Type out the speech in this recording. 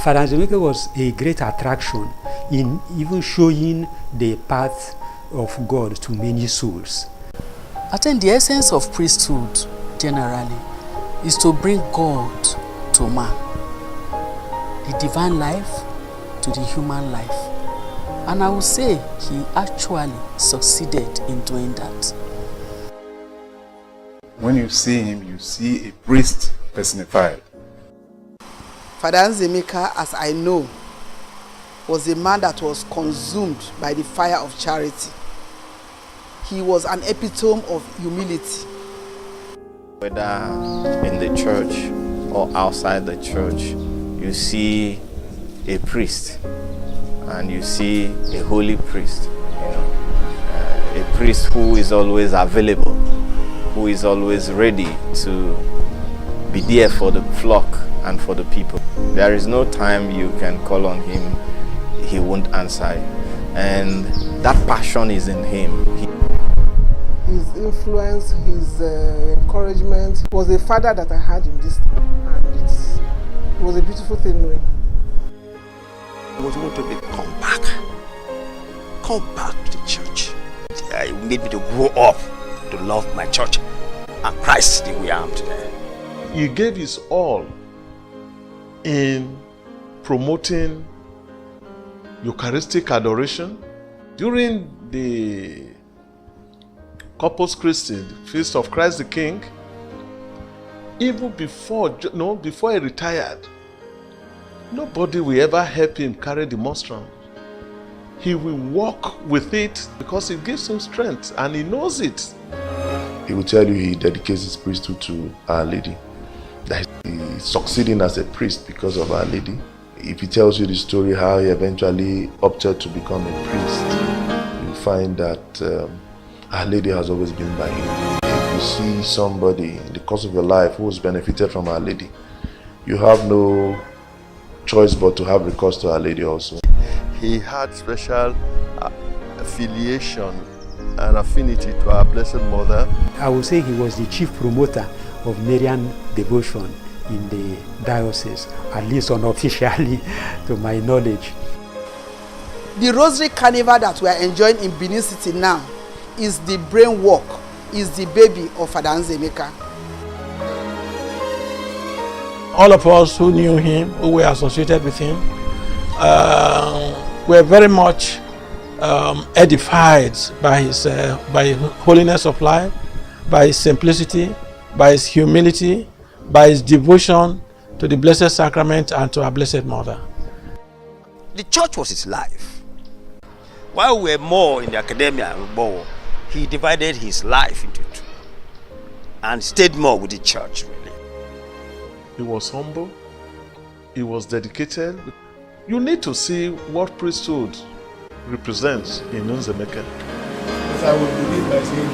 Father Nziemeke was a great attraction in even showing the path of God to many souls. I think the essence of priesthood generally is to bring God to man, the divine life to the human life. And I would say he actually succeeded in doing that. When you see him, you see a priest personified. Father Nziemeke, as I know, was a man that was consumed by the fire of charity. He was an epitome of humility. Whether in the church or outside the church, you see a priest and you see a holy priest, a priest who is always available, who is always ready to be there for the flock and for the people. There is no time you can call on him, he won't answer you. And that passion is in him. His influence, his encouragement was a father that I had in this town, and it was a beautiful thing knowing him. He was going to be come back to the church. He made me to grow up to love my church and Christ the way I am today. He gave his all in promoting Eucharistic adoration during the Corpus Christi, Feast of Christ the King. Even before he retired, nobody will ever help him carry the monstrance. He will walk with it because it gives him strength and he knows it. He will tell you he dedicates his priesthood to Our Lady, that he's succeeding as a priest because of Our Lady. If he tells you the story how he eventually opted to become a priest, you find that Our Lady has always been by him. If you see somebody in the course of your life who has benefited from Our Lady, you have no choice but to have recourse to Our Lady also. He had special affiliation and affinity to our Blessed Mother. I would say he was the chief promoter of Marian devotion in the diocese, at least unofficially to my knowledge. The Rosary Carnival that we are enjoying in Benin City now is the brain work, is the baby of Father Nziemeke. All of us who knew him, who were associated with him, were very much edified by his holiness of life, by his simplicity, by his humility, by his devotion to the Blessed Sacrament and to our Blessed Mother. The church was his life. While we were more in the academia, he divided his life into two and stayed more with the church, really. He was humble. He was dedicated. You need to see what priesthood represents in Nziemeke. I would begin by saying,